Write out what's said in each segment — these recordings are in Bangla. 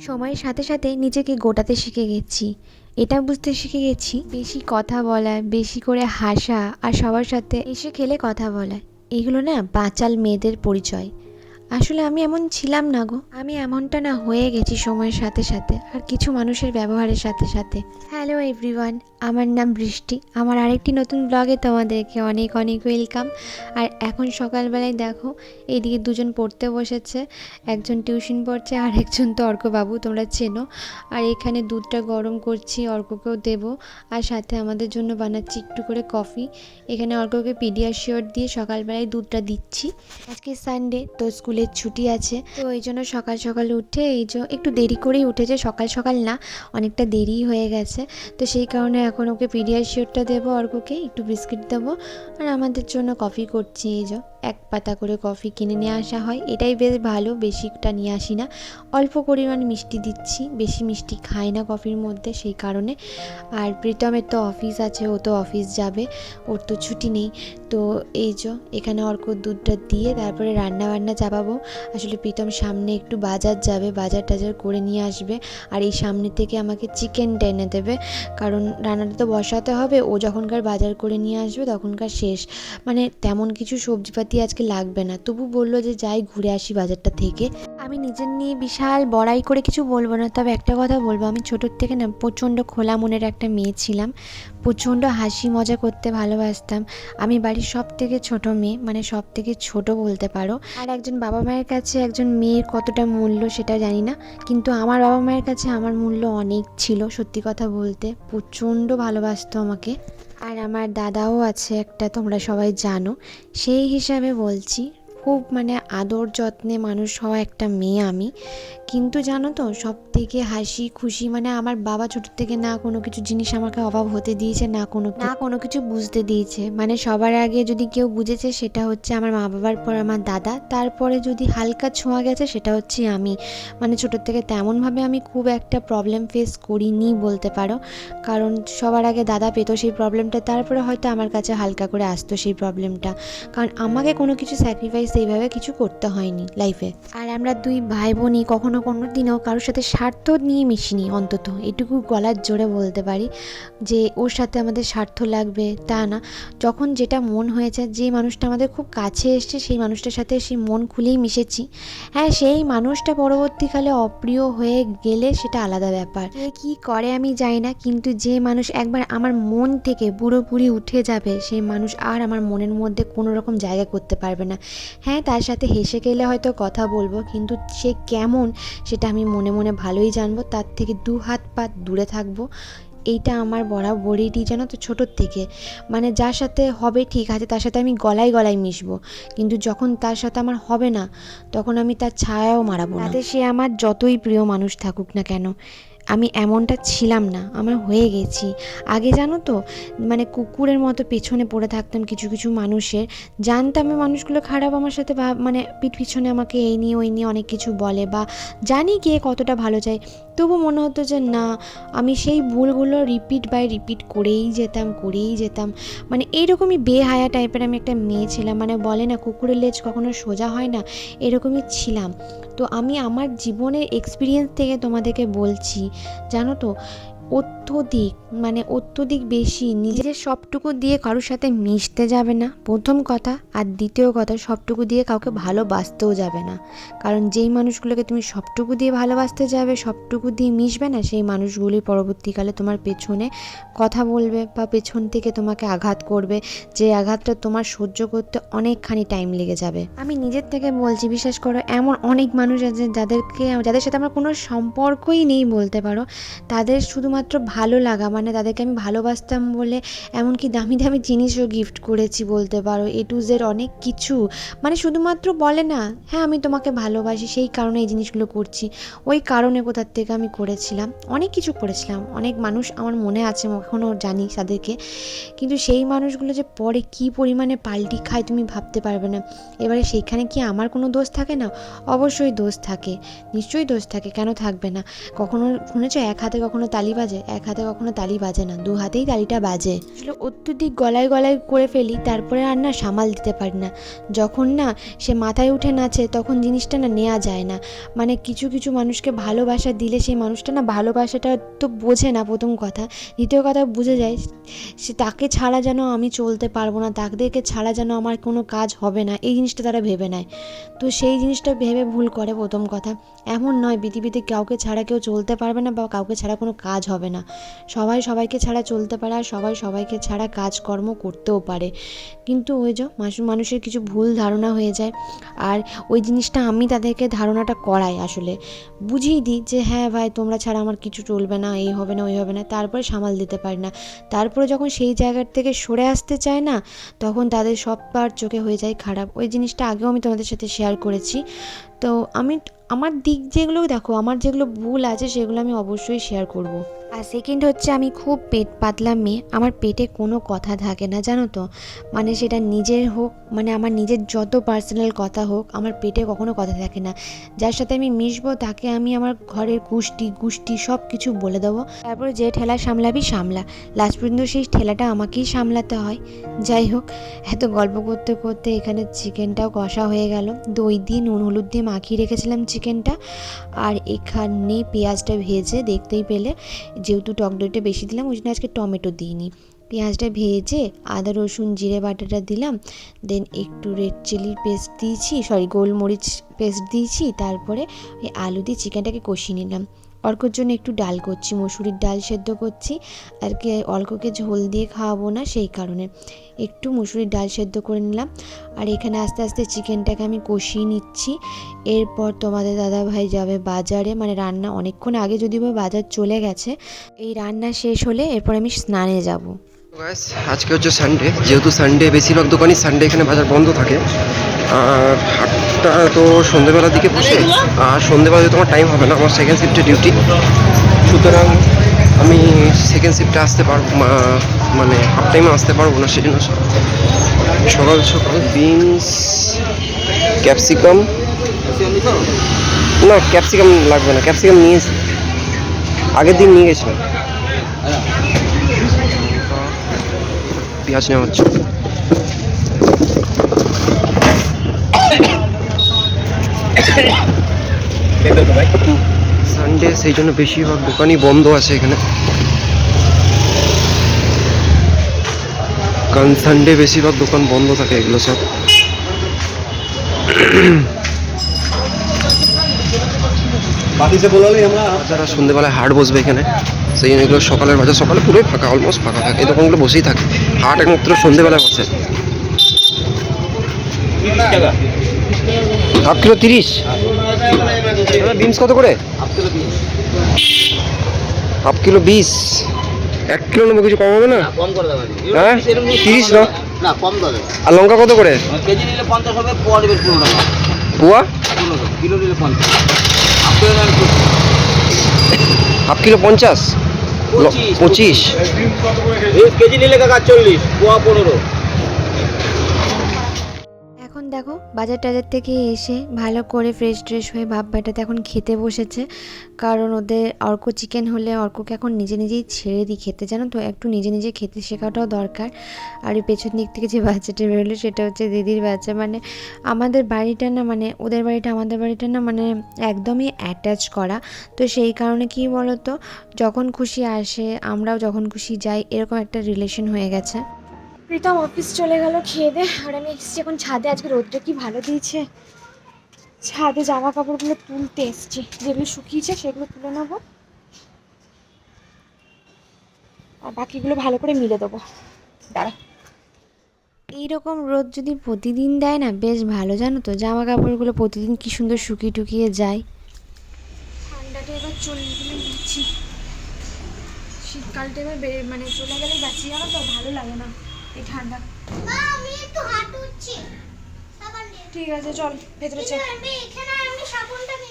সময়ের সাথে সাথে নিজেকে গোটাতে শিখে গেছি। এটা বুঝতে শিখে গেছি বেশি কথা বলা, বেশি করে হাসা আর সবার সাথে এসে খেলে কথা বলা, এগুলো না বাচাল মেয়েদের পরিচয়। আসলে আমি এমন ছিলাম না গো, আমি এমনটা না হয়ে গেছি সময়ের সাথে সাথে আর কিছু মানুষের ব্যবহারের সাথে সাথে। হ্যালো এভরিওয়ান, আমার নাম বৃষ্টি। আমার আরেকটি নতুন ব্লগে তোমাদেরকে অনেক অনেক ওয়েলকাম। আর এখন সকালবেলায় দেখো এইদিকে দুজন পড়তে বসেছে, একজন টিউশন পড়ছে আর একজন তো অর্কবাবু, তোমরা চেনো। আর এখানে দুধটা গরম করছি, অর্ককেও দেবো। আর সাথে আমাদের জন্য বানাচ্ছি একটু করে কফি। এখানে অর্ককে পিডিয়াশিওর দিয়ে সকালবেলায় দুধটা দিচ্ছি। আজকে সানডে, তো স্কুলের ছুটি আছে, তো এই জন্য সকাল সকাল উঠে একটু দেরি করেই উঠেছে, সকাল সকাল না অনেকটা দেরিই হয়ে গেছে। তো সেই কারণে এখন ওকে পিডিয়াশিওরটা দেবো, অর্ককে একটু বিস্কিট দেবো আর আমাদের জন্য কফি করছি। এক পাতা করে কফি কিনে নিয়ে আসা হয়, এটাই বেশ ভালো, বেশিটা নিয়ে আসি না। অল্প পরিমাণ মিষ্টি দিচ্ছি, বেশি মিষ্টি খাই না কফির মধ্যে, সেই কারণে। আর প্রীতমের তো অফিস আছে, ও তো অফিস যাবে, ওর তো ছুটি নেই। তো এখানে অর্ক দুধটা দিয়ে তারপরে রান্না বান্না চাপাবো। আসলে প্রীতম সামনে একটু বাজার যাবে, বাজার টাজার করে নিয়ে আসবে। আর এই সামনে থেকে আমাকে চিকেনটা এনে দেবে, কারণ রান্নাটা তো বসাতে হবে। ও যখনকার বাজার করে নিয়ে আসবে তখনকার শেষ, মানে তেমন কিছু সবজিপাতি আজকে লাগবে না। তবু বললো যে যাই ঘুরে আসি বাজারটা থেকে। আমি নিজের নিয়ে বিশাল বড়াই করে কিছু বলবো না, তবে একটা কথা বলবো, আমি ছোটোর থেকে না প্রচণ্ড খোলা মনের একটা মেয়ে ছিলাম, প্রচণ্ড হাসি মজা করতে ভালোবাসতাম। আমি বাড়ির সব থেকে ছোটো মেয়ে, মানে সব থেকে ছোটো বলতে পারো। আর একজন বাবা মায়ের কাছে একজন মেয়ের কতটা মূল্য সেটা জানি না, কিন্তু আমার বাবা মায়ের কাছে আমার মূল্য অনেক ছিল। সত্যি কথা বলতে প্রচণ্ড ভালোবাসতো আমাকে। আর আমার দাদাও আছে একটা, তোমরা সবাই জানো। সেই হিসাবে বলছি, খুব মানে আদর যত্নে মানুষ হওয়া একটা মেয়ে আমি। কিন্তু জানো তো, সব থেকে হাসি খুশি, মানে আমার বাবা ছোটোর থেকে না কোনো কিছু জিনিস আমাকে অভাব হতে দিয়েছে, না কোনো কিছু বুঝতে দিয়েছে। মানে সবার আগে যদি কেউ বুঝেছে সেটা হচ্ছে আমার মা বাবার পর আমার দাদা, তারপরে যদি হালকা ছোঁয়া গেছে সেটা হচ্ছে আমি। মানে ছোটোর থেকে তেমনভাবে আমি খুব একটা প্রবলেম ফেস করিনি বলতে পারো, কারণ সবার আগে দাদা পেতো সেই প্রবলেমটা, তারপরে হয়তো আমার কাছে হালকা করে আসতো সেই প্রবলেমটা, কারণ আমাকে কোনো কিছু স্যাক্রিফাইস এইভাবে কিছু করতে হয়নি লাইফে। আর আমরা দুই ভাই বোনই কখনো কোনো দিনও কারোর সাথে স্বার্থ নিয়ে মিশিনি, অন্তত এটুকু গলার জোরে বলতে পারি যে ওর সাথে আমাদের স্বার্থ লাগবে তা না। যখন যেটা মন হয়েছে, যে মানুষটা আমাদের খুব কাছে এসছে সেই মানুষটার সাথে সেই মন খুলেই মিশেছি। হ্যাঁ, সেই মানুষটা পরবর্তীকালে অপ্রিয় হয়ে গেলে সেটা আলাদা ব্যাপার, কে কী করে আমি জানি না, কিন্তু যে মানুষ একবার আমার মন থেকে পুরোপুরি উঠে যাবে সেই মানুষ আর আমার মনের মধ্যে কোনো রকম জায়গা করতে পারবে না। হ্যাঁ, তার সাথে হেসে গেলে হয়তো কথা বলবো, কিন্তু সে কেমন সেটা আমি মনে মনে ভালোই জানবো, তার থেকে দু হাত পা দূরে থাকবো। এইটা আমার বরাবরই জানো তো, ছোটোর থেকে। মানে যার সাথে হবে ঠিক আছে, তার সাথে আমি গলায় গলায় মিশবো, কিন্তু যখন তার সাথে আমার হবে না, তখন আমি তার ছায়াও মারাবো না, তাতে সে আমার যতই প্রিয় মানুষ থাকুক না কেন। আমি এমনটা ছিলাম না, আমার হয়ে গেছি। আগে জানো তো, মানে কুকুরের মতো পেছনে পড়ে থাকতাম কিছু কিছু মানুষের, জানতাম আমি মানুষগুলো খারাপ আমার সাথে, বা মানে পিঠ পিছনে আমাকে এই নিয়ে ওই নিয়ে অনেক কিছু বলে, বা জানি কে কতটা ভালো চাই, তবু মনে হতো যে না, আমি সেই ভুলগুলো রিপিট বাই রিপিট করেই যেতাম। মানে এইরকমই বেহায়া টাইপের আমি একটা মেয়ে ছিলাম, মানে বলে না কুকুরের লেজ কখনো সোজা হয় না, এরকমই ছিলাম। তো আমি আমার জীবনের এক্সপিরিয়েন্স থেকে তোমাদেরকে বলছি, জানো তো, অত্যধিক বেশি নিজের সবটুকু দিয়ে কারোর সাথে মিশতে যাবে না, প্রথম কথা। আর দ্বিতীয় কথা, সবটুকু দিয়ে কাউকে ভালোবাসতেও যাবে না, কারণ যেই মানুষগুলোকে তুমি সবটুকু দিয়ে ভালোবাসতে যাবে, সবটুকু দিয়ে মিশবে না, সেই মানুষগুলি পরবর্তীকালে তোমার পেছনে কথা বলবে বা পেছন থেকে তোমাকে আঘাত করবে, যে আঘাতটা তোমার সহ্য করতে অনেকখানি টাইম লেগে যাবে। আমি নিজের থেকে বলছি, বিশ্বাস করো, এমন অনেক মানুষ আছে যাদের সাথে আমার কোনো সম্পর্কই নেই বলতে পারো, তাদের শুধুমাত্র ভালো লাগা, মানে তাদেরকে আমি ভালোবাসতাম বলে এমনকি দামি দামি জিনিসও গিফট করেছি বলতে পারো, এ টু জেড অনেক কিছু। মানে শুধুমাত্র বলে না, হ্যাঁ আমি তোমাকে ভালোবাসি, সেই কারণে এই জিনিসগুলো করছি, ওই কারণে কোথার থেকে আমি করেছিলাম, অনেক কিছু করেছিলাম। অনেক মানুষ আমার মনে আছে, এখনও জানি তাদেরকে, কিন্তু সেই মানুষগুলো যে পরে কী পরিমাণে পাল্টি খায় তুমি ভাবতে পারবে না। এবারে সেইখানে কি আমার কোনো দোষ থাকে না? অবশ্যই দোষ থাকে, নিশ্চয়ই দোষ থাকে, কেন থাকবে না। কখনো শুনেছো এক হাতে কখনো তালি বাজে, এক হাতে কখনো তালি বাজে না, দু হাতেই তালিটা বাজে। আসলে অত্যধিক গলায় গলায় করে ফেলি, তারপরে আর না সামাল দিতে পারি না। যখন না সে মাথায় উঠে নাচে তখন জিনিসটা না নেওয়া যায় না। মানে কিছু কিছু মানুষকে ভালোবাসা দিলে সেই মানুষটা না ভালোবাসাটা তো বোঝে না, প্রথম কথা। দ্বিতীয় কথা, বুঝে যায় সে তাকে ছাড়া যেন আমি চলতে পারবো না, তাদেরকে ছাড়া যেন আমার কোনো কাজ হবে না, এই জিনিসটা তারা ভেবে নেয়। তো সেই জিনিসটা ভেবে ভুল করে। প্রথম কথা, এমন নয় পৃথিবীতে কাউকে ছাড়া কেউ চলতে পারবে না বা কাউকে ছাড়া কোনো কাজ হবে না। সবাই সবাইকে ছাড়া চলতে পারে আর সবাই সবাইকে ছাড়া কাজকর্ম করতেও পারে। কিন্তু ওই যে মানুষের কিছু ভুল ধারণা হয়ে যায়, আর ওই জিনিসটা আমি তাদেরকে ধারণাটা করাই, আসলে বুঝিয়ে দিই যে হ্যাঁ ভাই তোমরা ছাড়া আমার কিছু চলবে না, এই হবে না ওই হবে না, তারপরে সামাল দিতে পারি না। তারপরে যখন সেই জায়গার থেকে সরে আসতে চায় না, তখন তাদের সবার চোখে হয়ে যায় খারাপ। ওই জিনিসটা আগেও আমি তোমাদের সাথে শেয়ার করেছি। তো আমি আমার দিক যেগুলো দেখো, আমার যেগুলো ভুল আছে সেগুলো আমি অবশ্যই শেয়ার করব। আর সেকেন্ড হচ্ছে, আমি খুব পেট পাতলা মেয়ে, আমার পেটে কোনো কথা থাকে না জানো তো। মানে সেটা নিজের হোক, মানে আমার নিজের যত পার্সোনাল কথা হোক, আমার পেটে কখনো কথা থাকে না। যার সাথে আমি মিশবো তাকে আমি আমার ঘরের গুষ্টি সব কিছু বলে দেবো, তারপরে যে ঠেলা সামলাবি সামলা, লাস্ট পর্যন্ত সেই ঠেলাটা আমাকেই সামলাতে হয়। যাই হোক, এত গল্প করতে করতে এখানে চিকেনটাও কষা হয়ে গেল। দই দিয়ে নুন হলুদ দিয়ে মাখিয়ে রেখেছিলাম চিকেনটা, আর এখানে পেঁয়াজটা ভেজে, দেখতেই পেলে যেহেতু টক দইটা বেশি দিলাম ওই জন্য আজকে টমেটো দিইনি। পেঁয়াজটা ভেজে আদা রসুন জিরে বাটাটা দিলাম, দেন একটু রেড চিলির পেস্ট দিয়েছি, গোলমরিচ পেস্ট দিয়েছি, তারপরে ওই আলু দিয়ে চিকেনটাকে কষিয়ে নিলাম। অর্কর জন্য একটু ডাল করছি, মসুরির ডাল সেদ্ধ করছি, আর কি অর্ককে ঝোল দিয়ে খাওয়াবো না সেই কারণে একটু মসুরির ডাল সেদ্ধ করে নিলাম। আর এখানে আস্তে আস্তে চিকেনটাকে আমি কষিয়ে নিচ্ছি। এরপর তোমাদের দাদাভাই যাবে বাজারে, মানে রান্না অনেকক্ষণ আগে যদিও বা বাজার চলে গেছে, এই রান্না শেষ হলে এরপর আমি স্নানে যাব। আজকে হচ্ছে সানডে, যেহেতু সানডে বেশিরভাগ দোকানই সানডে এখানে বাজার বন্ধ থাকে। আর হাটটা তো সন্ধ্যেবেলার দিকে বসে, আর সন্ধ্যেবেলা যদি তোমার টাইম হবে না, আমার সেকেন্ড শিফটে ডিউটি, সুতরাং আমি সেকেন্ড শিফটে আসতে পারবো, মানে হাফ টাইমে আসতে পারবো না, সেজন্য সকাল সকাল বিনস, ক্যাপসিকাম, না ক্যাপসিকাম লাগবে না, ক্যাপসিকাম নিয়েছি, আগের দিন নিয়ে গেছিলাম। পেঁয়াজ নেওয়া হচ্ছে। সানডে সেই জন্য বেশিরভাগ দোকানই বন্ধ আছে এখানে, কারণ সানডে বেশিরভাগ দোকান বন্ধ থাকে এগুলো সব। যারা সন্ধ্যেবেলায় হাট বসবে এখানে, সেই জন্য এগুলো সকালের বাজার সকালে পুরোই ফাঁকা, অলমোস্ট ফাঁকা থাকে, এই দোকানগুলো বসেই থাকে। হাট একমাত্র সন্ধ্যেবেলায় বসে। হাফ কিলো 30, বিনস কত করে? হাফ কিলো 20, 1 কিলো নেবো, কিছু কম হবে না? হ্যাঁ 30 না, কম দাদা। আর লঙ্কা কত করে? কেজি নিলে 50 হবে, পোয়া নেবে 15 টাকা। পোয়া 15, কিলো নিলে 50। Half kilo 50, 25। কেজি নিলে কাকা 40, পোয়া 15। এখন দেখো বাজার টাজার থেকে এসে ভালো করে ফ্রেশ ট্রেশ হয়ে ভাব বেটাতে এখন খেতে বসেছে। কারণ ওদের অর্ক চিকেন হলে অর্ককে এখন নিজে নিজেই ছেড়ে দিই খেতে, জানো তো, একটু নিজে নিজে খেতে শেখাটাও দরকার। আর ওই পেছন দিক থেকে যে বাচ্চাটা বেরোলো সেটা হচ্ছে দিদির বাচ্চা। মানে আমাদের বাড়িটা না, মানে ওদের বাড়িটা আমাদের বাড়িটা না, মানে একদমই অ্যাটাচ করা। তো সেই কারণে কি বলতো, যখন খুশি আসে, আমরাও যখন খুশি যাই, এরকম একটা রিলেশন হয়ে গেছে। প্রীতম অফিস চলে গেল খেয়ে দে, আর আমি এসেছি এখন ছাদে। আজকে রোদটা কি ভালো দিয়েছে, ছাদে জামা কাপড়গুলো তুলতে এসেছি, যেগুলো শুকিয়েছে সেগুলো তুলে নেবো, আর বাকিগুলো ভালো করে মিলে দেবো। দাঁড়া, এইরকম রোদ যদি প্রতিদিন দেয় না বেশ ভালো, জানো তো, জামা কাপড়গুলো প্রতিদিন কি সুন্দর শুকিয়ে টুকিয়ে যায়। ঠান্ডাটা এবার চলে গেলে বাঁচি, শীতকালটা এবার মানে চলে গেলেই বাঁচি, জানো তো, ভালো লাগে না এই ঠান্ডা। ঠিক আছে চল ভেতরে চল।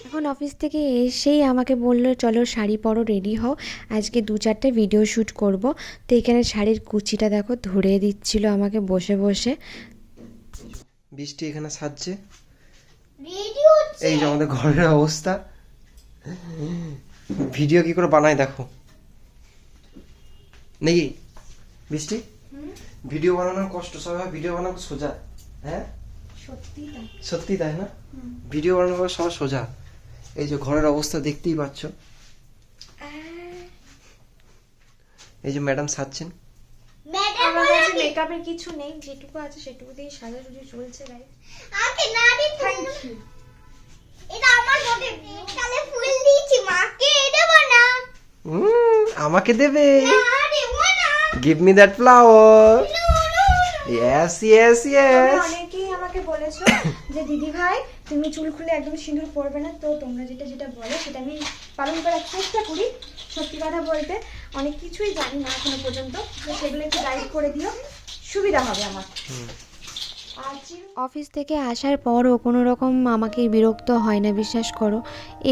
এখন অফিস থেকে এসেই আমাকে বললো চলো শাড়ি পরো, রেডি হও, আজকে 2-4টে ভিডিও শ্যুট করব। তো এখানে শাড়ির কুচিটা দেখো ধরে দিচ্ছিল আমাকে বসে বসে। বৃষ্টি এখানে সাজছে, এই যে আমাদের ঘরের অবস্থা। ভিডিও কি করে বানায় দেখো, নাকি বৃষ্টি? ভিডিও বানানোর কষ্ট, সবাই ভিডিও বানানো সোজা। হ্যাঁ সত্যি তাই না? ভিডিও বানানো সবার সোজা। এই যে ঘরের অবস্থা দেখতেই পাচ্ছ, এই যে ম্যাডাম সাজছেন। আমার কাছে মেকআপের কিছু নেই, যেটুকু আছে সেটুকু দিয়ে সাজাসুজি চলছে গাইস। আকে না দিন এটা আমার বডি কালে ফুল দিয়েছি মাকে দেব না। আমাকে দেবে? না দেব না। Give me that flower. Yes yes yes. অনেকেই আমাকে বলেছো যে দিদি ভাই তুমি চুল খুলে একদম সিঁদুর পরবে না, তো তোমরা যেটা যেটা বলো সেটা আমি পালন করার চেষ্টা করি। সত্যি কথা বলতে অনেক কিছুই জানি না এখনো পর্যন্ত, তো সেগুলো একটু গাইড করে দিও, সুবিধা হবে আমার। অফিস থেকে আসার পরও কোনো রকম আমাকে বিরক্ত হয় না, বিশ্বাস করো।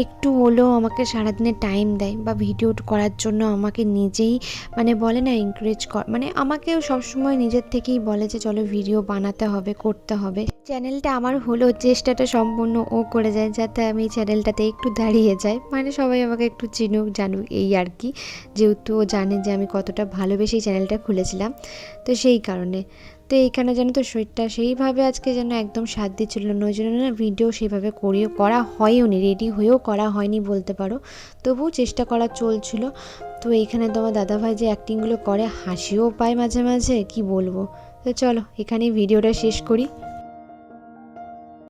একটু হলেও আমাকে সারাদিনে টাইম দেয় বা ভিডিও করার জন্য আমাকে নিজেই মানে বলে না এনকারেজ কর, মানে আমাকেও সবসময় নিজের থেকেই বলে যে চলো ভিডিও বানাতে হবে, করতে হবে। চ্যানেলটা আমার হলেও চেষ্টাটা সম্পূর্ণ ও করে যায় যাতে আমি চ্যানেলটাতে একটু দাঁড়িয়ে যাই, মানে সবাই আমাকে একটু চিনুক জানুক এই আর কি। যেহেতু ও জানে যে আমি কতটা ভালোবেসে চ্যানেলটা খুলেছিলাম, তো সেই কারণে। তো এইখানে যেন তো শরীরটা সেইভাবে আজকে যেন একদম সাথ দিচ্ছিল না, ওই জন্য না ভিডিও সেইভাবে করা হয়ও নি, রেডি হয়েও করা হয়নি বলতে পারো, তবুও চেষ্টা করা চলছিল। তো এইখানে তো আমার দাদাভাই যে অ্যাক্টিংগুলো করে হাসিও পায় মাঝে মাঝে, কি বলবো। তো চলো এখানেই ভিডিওটা শেষ করি।